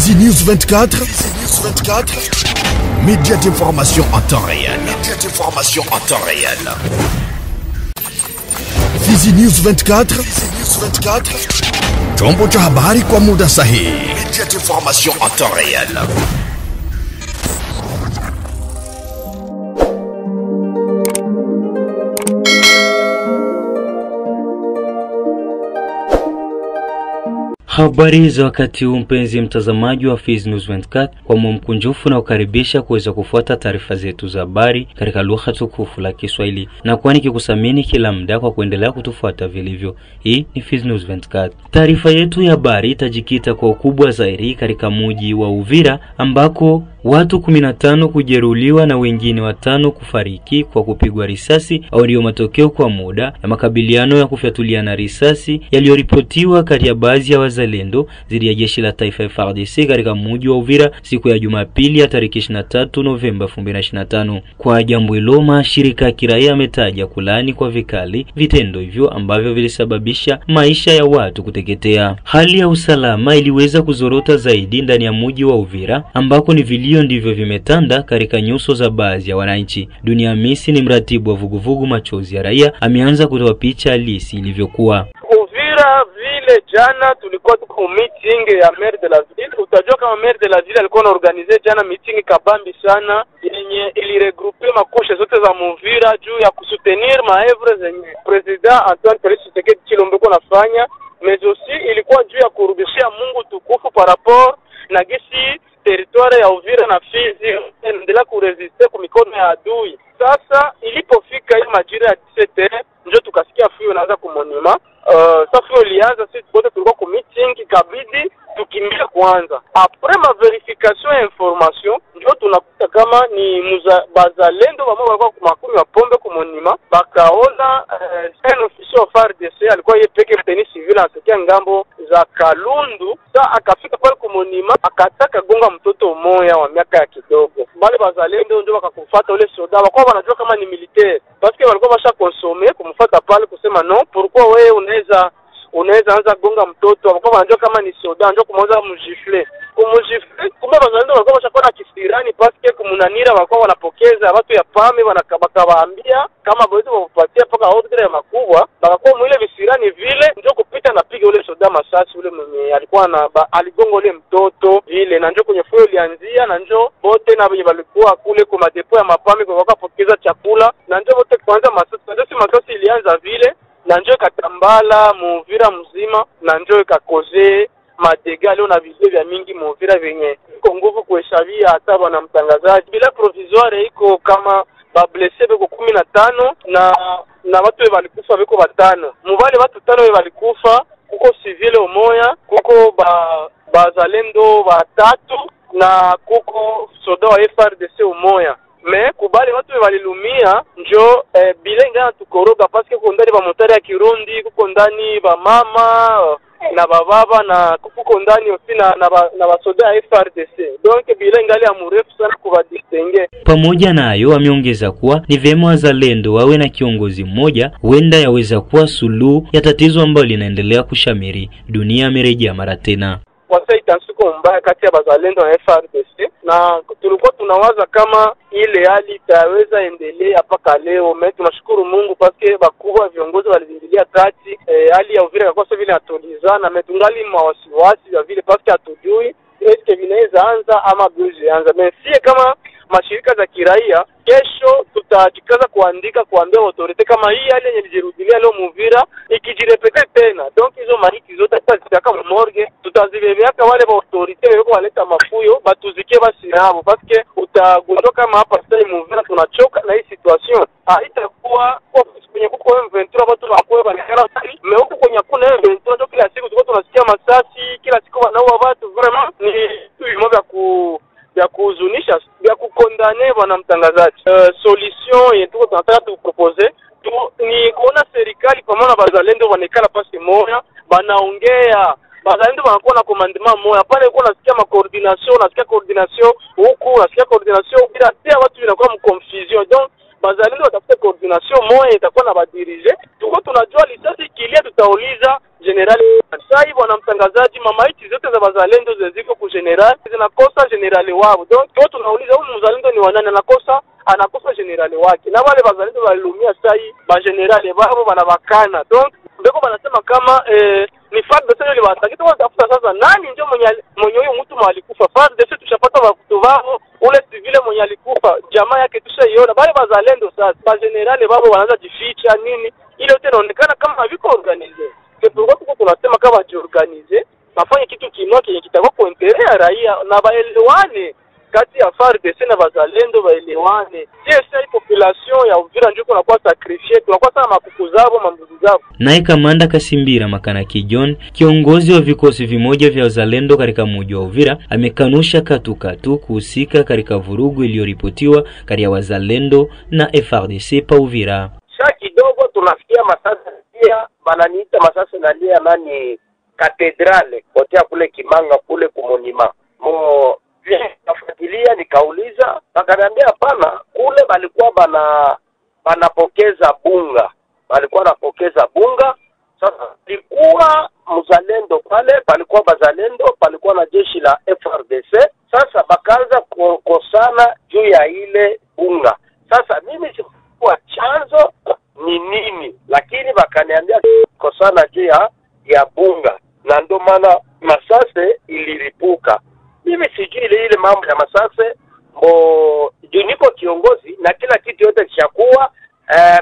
Fizi News 24, média d'information en temps réel. Fizi News 24, chombo cha habari kwa muda sahihi. Média d'information en temps réel. Habari za wakati huu mpenzi mtazamaji wa Fizi News 24, kwa mkunjufu na ukaribisha kuweza kufuata taarifa zetu za habari katika lugha tukufu la Kiswahili, na kwani kikusamini kila muda kwa kuendelea kutufuata vilivyo. Hii ni Fizi News 24. Taarifa yetu ya habari itajikita kwa ukubwa zaidi katika mji wa Uvira ambako watu 15 kujeruhiwa na wengine 5 kufariki kwa kupigwa risasi au ndio matokeo kwa muda ya makabiliano ya kufyatuliana risasi yaliyoripotiwa kati ya baadhi ya wazalendo dhidi ya jeshi la taifa FARDC katika mji wa Uvira siku ya Jumapili ya tarehe 23 Novemba 2025. Kwa jambo hilo, mashirika ya kiraia yametaja kulani kwa vikali vitendo hivyo ambavyo vilisababisha maisha ya watu kuteketea. Hali ya usalama iliweza kuzorota zaidi ndani ya mji wa Uvira ambako ni vilio ndivyo vimetanda katika nyuso za baadhi ya wananchi. Dunia Misi ni mratibu wa vuguvugu Machozi ya Raia, ameanza kutoa picha halisi ilivyokuwa. Uvira vile jana tulikuwa tuko meeting ya maire de la ville. Utajua kama maire de la ville alikuwa anaorganize jana meeting kabambi sana yenye iliregroupe makoshe zote za Uvira juu ya kusutenir maevre zenye president Antoine Félix Tshisekedi Tshilombo anafanya, mais aussi ilikuwa juu ya kurudishia Mungu tukufu par rapport na gisi territoire ya Uvira na Fizi endelea kuresiste kwa mikono ya adui. Sasa ilipofika ile majira ya 17 ndio tukasikia fuyo naanza kumonima. Sasa fuyo ilianza, sisi wote tulikuwa ku meeting, kabidi tukimbia kwanza. Après ma verification ya information ndio tunakuta kama ni bazalendo wao walikuwa kumakumi wa pombe kumonima, bakaona un officier wa FARDC alikuwa yeye peke mteni civil anatokea ngambo za Kalundu. Sasa akafika pale kumonima, akataka gonga mtoto mmoja wa miaka ya kidogo. Wale bazalendo ndio wakakufuata ule soda, wako wanajua kama ni militaire parce que walikuwa basha consommer kumfuata pale kusema no, pourquoi wewe unaweza anza gonga mtoto, walikuwa wanajua kama ni soda, ndio kumweza mjifle kumbe bazalendo walikuwa bashakuwa na kisirani parce que kumunanira walikuwa wanapokeza watu ya pame wanakawaambia kama bawezi wapatia paka ordre ya makubwa, bakakuwa mwile visirani vile ndio kupita na piga ule soda masasi ule mwenye alikuwa aligonga ule mtoto vile, na ndio kwenye fuyo ilianzia, na ndio bote na wenye walikuwa kule kwa madepo ya mapame kwa wakapokeza chakula, na ndio bote kwanza masasi ilianza vile, na ndio katambala Muvira mzima, na ndio ikakoze madega leo na vizio vya mingi Muvira venye iko nguvu kuhesabia hata bwana mtangazaji. Bila provisoire iko kama ba blessé beko 15 na watu walikufa beko 5. Mubale watu 5 walikufa, kuko civile umoya, kuko bazalendo 3 na kuko soda wa FARDC umoya. Me kubali watu walilumia njo bilenga tukoroga parce que kuko ndani ba motari ya Kirundi, kuko ndani ba mama na bababa, na kuko ndani osi na basoda ya FARDC. Donc bilenga ali amurefu sana kubadistingue. Pamoja nayo ameongeza kuwa ni vyema wazalendo wawe na kiongozi mmoja, huenda yaweza kuwa suluhu ya tatizo ambalo linaendelea kushamiri. Dunia amerejea mara tena. Wasa itansuko mbaya kati ya bazalendo na FARDC, na tulikuwa tunawaza kama ile hali itaweza endelea mpaka leo. Tunashukuru Mungu parce bakubwa viongozi waliingilia kati, hali ya Uvira kwa sababu vile atulizana, metungali mawasiwasi ya vile parce atujui eske vinaweza anza ama buzi anza. Mensie kama mashirika za kiraia kesho tutajikaza kuambia autorite kama hii hali yenye ilijirudilia leo Muvira ikijirepete tena, donc hizo maiti zote tutazitaka morgue, tutazibebeaka wale ba autorite wako waleta mafuyo batuzikie basi nao parce que utagundua kama hapa sasa Muvira tunachoka na hii situation. Haitakuwa kwenye kuko M23 watu wako wanakara me huko kwenye kuna M23 ndio kila siku tulikuwa tunasikia masasi, kila siku wanaua watu. Vraiment ni vitu moja ya kuhuzunisha, ya kukondane bwana mtangazaji. Solution yetu tunataka tupropose ni kuona serikali pamoja na bazalendo wanekala pasi moja, banaongea bazalendo wanakuwa na commandement moja pale, uko nasikia coordination huku, nasikia coordination bila tia watu inakuwa mconfusion. Donc bazalendo watafute coordination moja itakuwa na badirige. Tuko tunajua lisasi ikilia tutauliza general. Sasa hivi wana mtangazaji, mamaiti zote za bazalendo ziko ku general zinakosa general wao. Donc tuko tunauliza huyu mzalendo ni wanani, anakosa general wake. Na wale bazalendo walilumia sasa hii ba general wao wanabakana. Donc ndiko wanasema kama ni FARDC ile wataki tu watafuta sasa nani ndio mwenye huyo mtu alikufa. FARDC tushapata wakutu wao, ule civile mwenye alikufa jamaa yake tushaiona. Bale bazalendo sasa ba general wao wanaanza jificha nini, ile yote inaonekana kama haviko organize. Kwa sababu tunasema kama jiorganize, nafanya kitu kimoja kenye kitakuwa kwa interest ya raia na baelewane kati ya FARDC na bazalendo baelewane. Sasa population ya Uvira ndio kunakuwa sacrifice, tunakuwa sana makuku zao, mambuzi zao. Naye Kamanda Kasimbira Makanaki John, kiongozi wa vikosi vimoja vya wazalendo katika mji wa Uvira, amekanusha katukatu kuhusika katika vurugu iliyoripotiwa kati ya wazalendo na FARDC pa Uvira. Sasa kidogo tunafikia masasa pia bananiita masasa nalia nani katedrale kotea kule Kimanga kule kumonima. Nafuatilia nikauliza, akaniambia hapana, kule balikuwa banapokeza bunga. Balikuwa napokeza bunga. Sasa ilikuwa mzalendo pale, palikuwa bazalendo, palikuwa na jeshi la FARDC. Sasa bakaanza kukosana juu ya ile bunga. Sasa mimi sikuwa chanzo ni nini, lakini bakaniambia kukosana juu ya bunga. Na ndo maana masase iliripuka. Mimi sijui ile mambo ya masase, juu niko kiongozi na kila kitu yote kishakuwa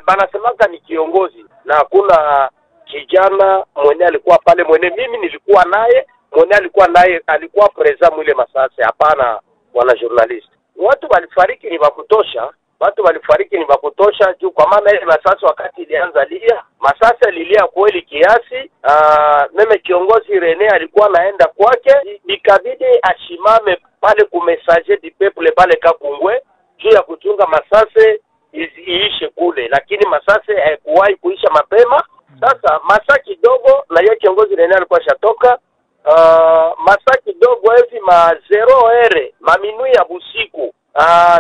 banasemanga ni kiongozi na hakuna kijana mwenye alikuwa pale mwenye mimi nilikuwa naye mwenye alikuwa present mwile masase. Hapana wana journalist, watu walifariki ni bakutosha juu kwa maana ile masase wakati ilianza lia masase lilia kweli kiasi. Meme kiongozi Rene alikuwa naenda kwake, ikabidi ashimame pale ku message du peuple pale Kakungwe juu ya kuchunga masase iishe kule, lakini masase haikuwahi kuisha mapema. Sasa masa kidogo na yeye kiongozi Rene alikuwa shatoka, masa kidogo hivi ma 0h maminu ya busiku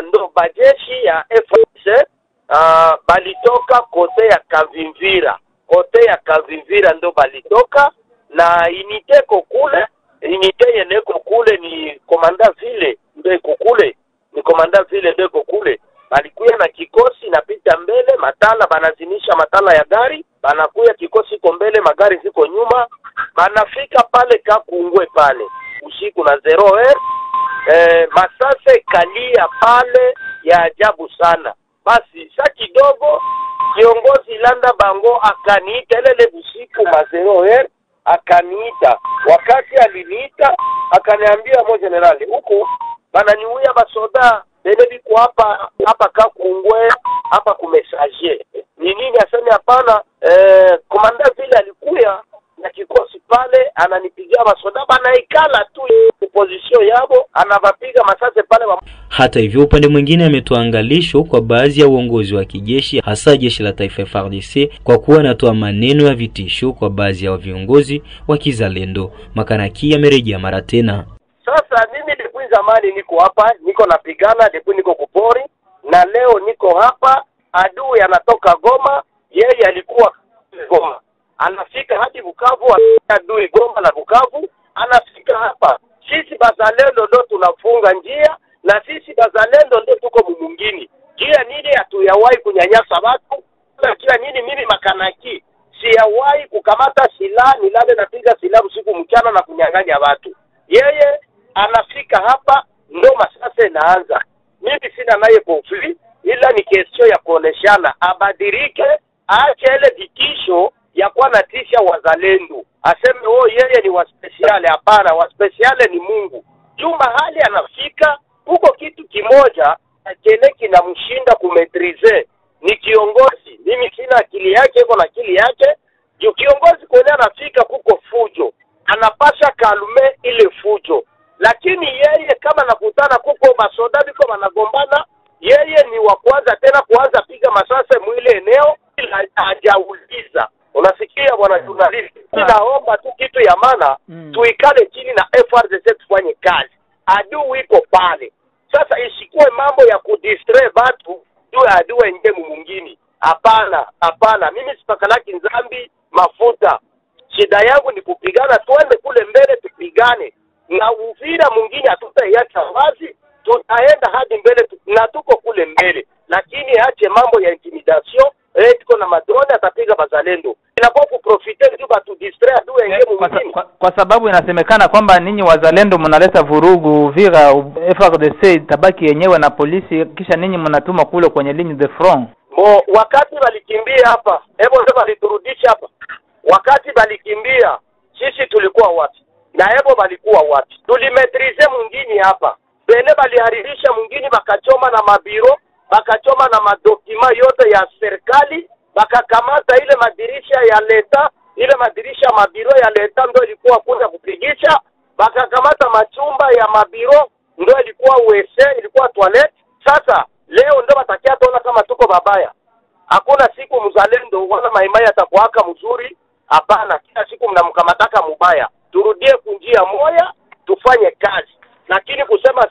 ndo bajeshi ya FARDC balitoka kote ya Kavimvira ndo balitoka na initeko kule, inite yeneko kule ni komanda vile ndeko kule, balikuya na kikosi napita mbele, matala banazinisha matala ya gari, banakuya kikosi iko mbele, magari ziko nyuma, banafika pale Kakungwe pale usiku na 0h. Masase kalia pale ya ajabu sana. Basi saa kidogo kiongozi Landa Bango akaniita ile busiku ma 0h, akaniita. Wakati aliniita akaniambia mo generali huko bananiuia basoda bebe kwa hapa Kakungwe hapa kumesaje. Ni nini aseme hapana, komanda vile alikuya na kikosi pale ananipigia basoda banaikala tu position yabo anabapiga masase pale Hata hivyo upande mwingine ametoa angalisho kwa baadhi ya uongozi wa kijeshi hasa jeshi la taifa FARDC kwa kuwa anatoa maneno ya vitisho kwa baadhi ya viongozi wa kizalendo. Makanaki amerejea mara tena. Sasa mimi depuis zamani niko hapa, niko napigana depuis niko kupori, na leo niko hapa. Adui anatoka Goma, yeye alikuwa Goma, anafika hadi Bukavu, adui Goma na Bukavu anafika hapa. Sisi bazalendo ndo tunafunga njia, na sisi bazalendo ndo tuko mumungini. Njia nini hatuyawahi kunyanyasa watu, kila nini mimi Makanaki siyawahi kukamata silaha nilale napiga silaha usiku mchana na kunyang'anya watu. Yeye anafika hapa ndo masase naanza. Mimi sina naye conflict, ila ni kesho ya kuoneshana abadirike, aache ile vitisho ya kuwa natisha wazalendo. Aseme yeye ni wa speciale. Hapana, wa speciale ni Mungu. Juma hali anafika huko kitu kimoja kile kinamshinda kumetrize ni kiongozi. Mimi sina akili yake, iko na akili yake. Juu kiongozi kwenye anafika kuko fujo, anapasha kalume ile fujo. Lakini yeye kama nakutana kuko masoda biko wanagombana, yeye ni wa kwanza tena kuanza piga masase mwile eneo ila hajauliza. Unasikia bwana journalist? Naomba tu kitu ya maana, tuikale chini na FARDC tufanye kazi. Adui iko pale. Sasa isikuwe mambo ya kudistray watu adui ingie mwingine. Hapana, mimi sipakalaki nzambi mafuta. Shida yangu ni kupigana, tuende kule mbele tupigane. Na Uvira mwingine hatutaiacha wazi, tutaenda hadi mbele na tuko kule mbele. Lakini ache mambo ya intimidation, tuko na madrone atapiga bazalendo. Inakuwa kuprofite tu batu distraire adui ingie mwingine. Kwa sababu inasemekana kwamba ninyi wazalendo mnaleta vurugu Uvira, FARDC tabaki yenyewe na polisi, kisha ninyi mnatuma kule kwenye ligne de front. Wakati walikimbia hapa, ndio waliturudisha hapa. Wakati walikimbia, sisi tulikuwa wapi? Na walikuwa wapi? Tulimetrize mwingine hapa. Bele waliharibisha mwingine, bakachoma na mabiro, bakachoma na madokima yote ya serikali, bakakamata ile madirisha ya leta, ile madirisha mabiro ya leta ndio ilikuwa kuja kupigisha, bakakamata machumba ya mabiro ndio ilikuwa WC, ilikuwa toilet. Sasa leo ndio batakia tuona kama tuko babaya. Hakuna siku mzalendo wala maimai atakuaka mzuri. Hapana, kila siku mnamkamataka mubaya. Turudie kunjia moya, tufanye kazi. Lakini kusema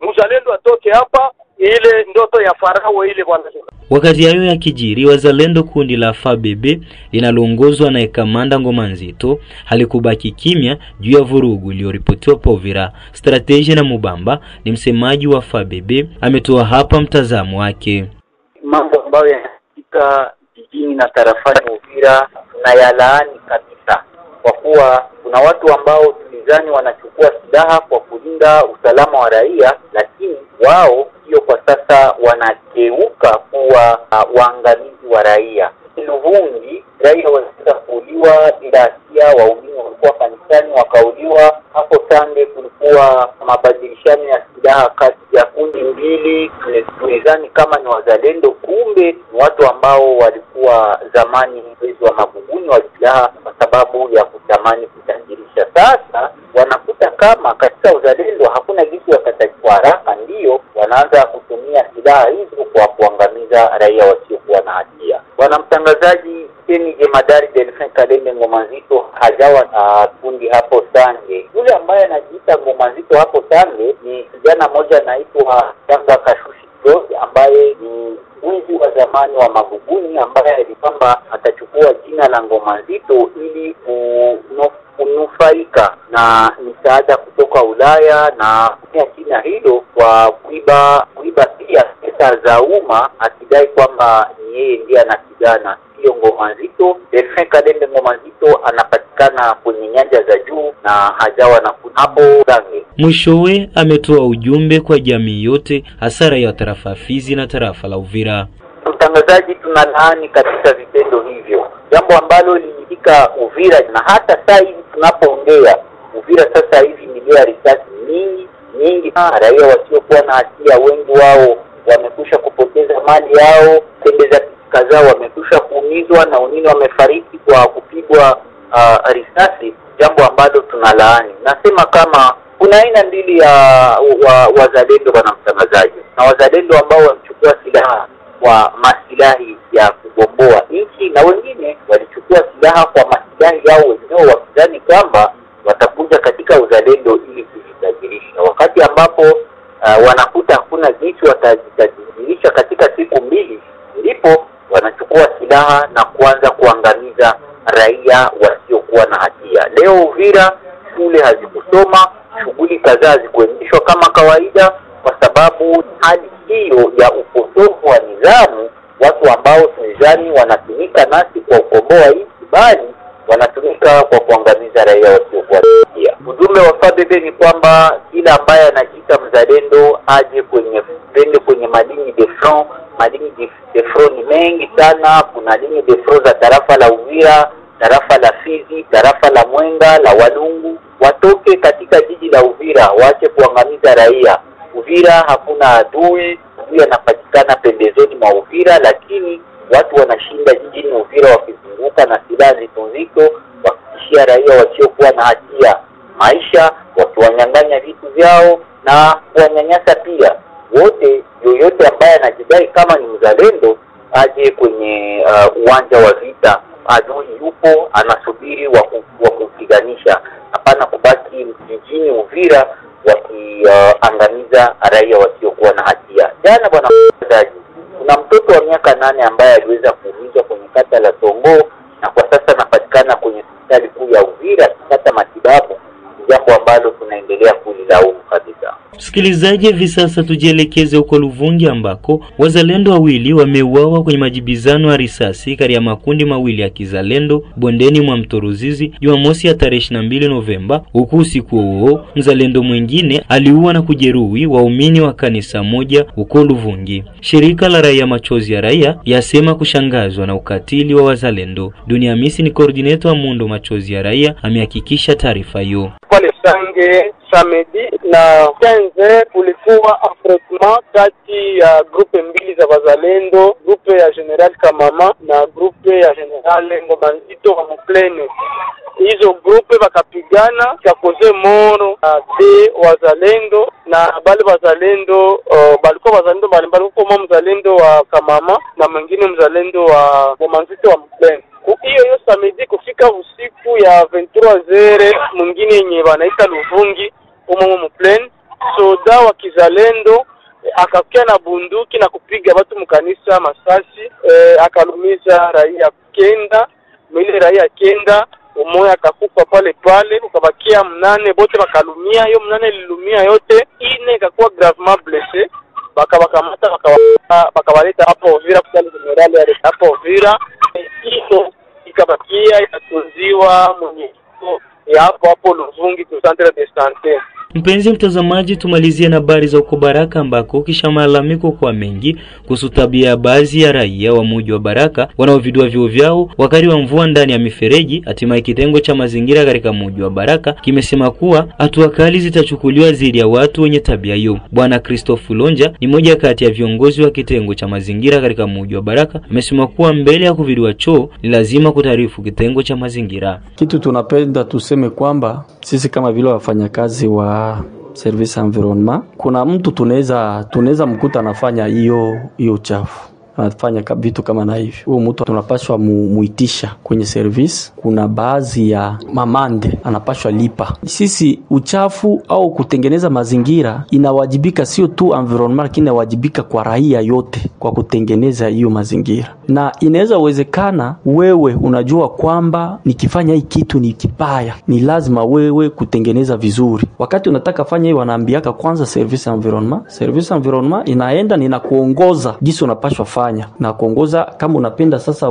mzalendo atoke hapa, ile ndoto ya Farao ile bwana. Wakati hayo ya kijiri, wazalendo kundi la FABB linaloongozwa na kamanda Ngoma Nzito halikubaki kimya juu ya vurugu iliyoripotiwa Uvira. Strategy na Mubamba ni msemaji wa FABB, ametoa hapa mtazamo wake. Mambo ambayo yanasikika jijini na tarafani Uvira na yalaani kabisa, kwa kuwa kuna watu ambao tulizani wanachukua silaha kwa kulinda usalama wa raia, lakini wao hiyo kwa sasa wanageuka kuwa waangamizi wa raia. Luvungi raia waliweza kuuliwa, bila hatia, waumini walikuwa kanisani wakauliwa. Hapo Sande kulikuwa mabadilishano ya silaha kati ya kundi mbili, tulizani kama ni wazalendo, kumbe ni watu ambao walikuwa zamani wezi wa mabuguni wa silaha kwa sababu ya kutamani kutangirisha. Sasa wanakuta kama katika uzalendo hakuna kitu wakatakiwa haraka, ndio wanaanza kutumia silaha hizo kwa kuangamiza raia wasiokuwa na hatia. Bwana mtangazaji, Keni Jemadari Delphin Kalembe Ngoma Nzito hajawa na kundi hapo Sange. Yule ambaye anajiita Ngoma Nzito hapo Sange ni kijana mmoja anaitwa Jamba Kashushi Rose, ambaye ni mwizi wa zamani wa Maguguni, ambaye alipamba atachukua jina la Ngoma Nzito ili kunufaika na misaada kutoka Ulaya na kutumia jina hilo kwa kuiba pia pesa za umma, akidai kwamba ni yeye ndiye anapigana. Hiyo Ngoma Nzito, Delphin Kalembe Ngoma Nzito anapatikana kwenye nyanja za juu na hajawa na hapo Sange. Mwishowe ametoa ujumbe kwa jamii yote, hasara ya tarafa Fizi na tarafa la Uvira. Mtangazaji, tunalaani katika vitendo hivyo, jambo ambalo lilifika Uvira, na hata sasa hivi tunapoongea Uvira sasa hivi milio ya risasi nyingi, raia wasiokuwa na hatia wengi wao wamekwisha kupoteza mali yao, tembeza kadhaa wamekwisha kuumizwa na wengine wamefariki kwa kupigwa risasi, jambo ambalo tunalaani. Nasema kama kuna aina mbili ya wazalendo bwana mtangazaji, na wazalendo ambao walichukua silaha kwa maslahi ya kugomboa nchi, na wengine walichukua silaha kwa maslahi yao wenyewe, wakidhani kwamba watakuja katika uzalendo ili kujitajirisha, wakati ambapo wanakuta hakuna jinsi watajitajirisha katika siku mbili, ndipo wanachukua silaha na kuanza kuangamiza raia wasiokuwa na hatia. Leo Uvira shule hazikusoma, shughuli kadhaa hazikuendeshwa kama kawaida kwa sababu hali hiyo ya upotofu wa nidhamu. Watu ambao tunizani wanatumika nasi kwa kukomboa nchi, bali wanatumika kwa kuangamiza raia wasiokuwa na hatia. Ujumbe wa FABB ni kwamba kila ambaye anajiita mzalendo aje kwenye madini de front. Madini de front ni mengi sana. Kuna ligne de front za tarafa la Uvira, tarafa la Fizi, tarafa la Mwenga, la Walungu. Watoke katika jiji la Uvira, waache kuangamiza raia. Uvira hakuna adui, adui anapatikana pembezoni mwa Uvira, lakini watu wanashinda jijini Uvira wakizunguka na silaha nzito wakitishia raia wasiokuwa na hatia maisha, wakiwanyang'anya vitu vyao na kuwanyanyasa pia. Wote, yoyote ambaye anajidai kama ni mzalendo aje kwenye uwanja wa vita. Adui yupo anasubiri wa kupiganisha, hapana kubaki jijini Uvira wakiangamiza raia wasiokuwa na hatia. Jana bwana mtangazaji, Kuna mtoto wa miaka 8 ambaye aliweza kuumizwa kwenye kata la Songo na kwa sasa anapatikana kwenye hospitali kuu ya Uvira akipata matibabu, jambo ambalo tunaendelea kulilaumu kabisa. Msikilizaji, hivi sasa tujielekeze huko Luvungi ambako wazalendo wawili wameuawa kwenye majibizano ya risasi kati ya makundi mawili ya kizalendo bondeni mwa mto Ruzizi Jumamosi ya tarehe 22 Novemba, huku usiku huo mzalendo mwingine aliua na kujeruhi waumini wa kanisa moja huko Luvungi. Shirika la raia Machozi ya Raia yasema kushangazwa na ukatili wa wazalendo. Dunia Hamisi ni coordinator wa muundo Machozi ya Raia, amehakikisha taarifa hiyo. Pale Sange samedi na 15 kulikuwa affrontement kati ya grupe mbili za wazalendo, grupe ya General Kamama na grupe ya General Ngomanzito wa Muplene. Hizo grupe wakapigana kakoze moro de wazalendo na bali wazalendo balikuwa wazalendo mbalimbali, huko mzalendo wa Kamama na mwingine mzalendo wa Ngomanzito wa Muplene. Hiyo samedi kufika usiku ya 23h mwingine yenye wanaita Luvungi umo Muplene, soda wa kizalendo akakia na bunduki na kupiga watu mkanisa masasi, akalumiza raia kenda. Mwile raia kenda umoja akakufa pale pale, ukabakia 8 bote bakalumia. Hiyo 8 ilumia yote, 4 ikakuwa gravement blessé, bakawakamata bakawaleta hapo Uvira kwa generali ya hapo Uvira. Hiyo ikabakia ikatunziwa mwenye ya hapo Luvungi ku centre de santé. Mpenzi mtazamaji, tumalizie na habari za uko Baraka ambako kisha malalamiko kwa mengi kuhusu tabia ya baadhi ya raia wa mji wa Baraka wanaovidua vyoo vyao wakati wa mvua ndani ya mifereji. Hatimaye kitengo cha mazingira katika mji wa Baraka kimesema kuwa hatua kali zitachukuliwa dhidi ya watu wenye tabia hiyo. Bwana Christophe Lonja ni mmoja kati ya viongozi wa kitengo cha mazingira katika mji wa Baraka, amesema kuwa mbele ya kuvidua choo ni lazima kutaarifu kitengo cha mazingira. Kitu tunapenda tuseme kwamba sisi kama vile wafanyakazi wa service environment, kuna mtu tunaweza mkuta anafanya hiyo uchafu, anafanya vitu kama na hivi. Huyo mtu tunapaswa muitisha kwenye service. Kuna baadhi ya mamande anapaswa lipa. Sisi uchafu au kutengeneza mazingira inawajibika sio tu environment, lakini inawajibika kwa raia yote kwa kutengeneza hiyo mazingira. Na inaweza uwezekana wewe unajua kwamba nikifanya hii kitu ni kibaya, ni lazima wewe kutengeneza vizuri. Wakati unataka fanya hiyo wanaambiaka kwanza service environment. Service environment inaenda na kuongoza jinsi unapaswa fanya, na kuongoza kama unapenda sasa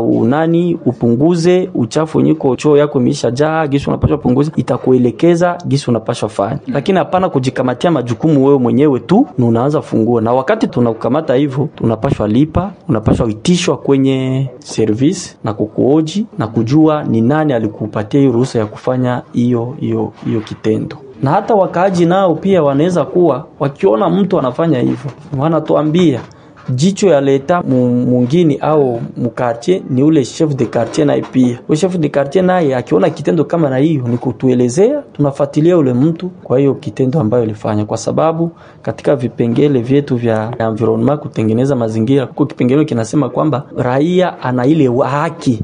upunguze uchafu nyiko choo yako imeshajaa, jinsi unapaswa punguza, itakuelekeza jinsi unapaswa fanya. Lakini hapana kujikamatia majukumu wewe mwenyewe tu na unaanza fungua. Na wakati tunakukamata hivyo, tunapaswa lipa, unapaswa uitishwa kwenye service na kukuoji na kujua ni nani alikupatia hiyo ruhusa ya kufanya hiyo kitendo. Na hata wakaaji nao pia wanaweza kuwa wakiona mtu anafanya hivyo, wanatuambia jicho ya leta mwingine au mkartie ni ule chef de quartier. Na pia ule chef de quartier naye akiona kitendo kama na hiyo ni kutuelezea, tunafuatilia ule mtu kwa hiyo kitendo ambayo alifanya, kwa sababu katika vipengele vyetu vya environment kutengeneza mazingira, kwa kipengele kinasema kwamba raia ana ile haki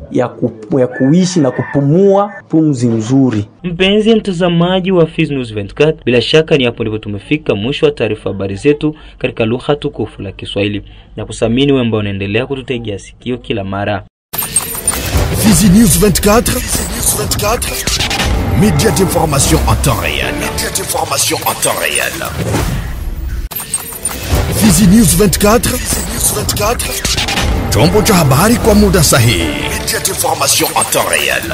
ya kuishi na kupumua pumzi nzuri. Mpenzi mtazamaji wa Fizi News 24, bila shaka ni hapo ndipo tumefika mwisho wa taarifa habari zetu katika lugha tukufu la Kiswahili, na kusamini wewe ambao unaendelea kututegea sikio kila mara. Fizi News 24, média d'information en temps réel. Fizi News 24, chombo cha habari kwa muda sahihi. Média d'information en temps réel.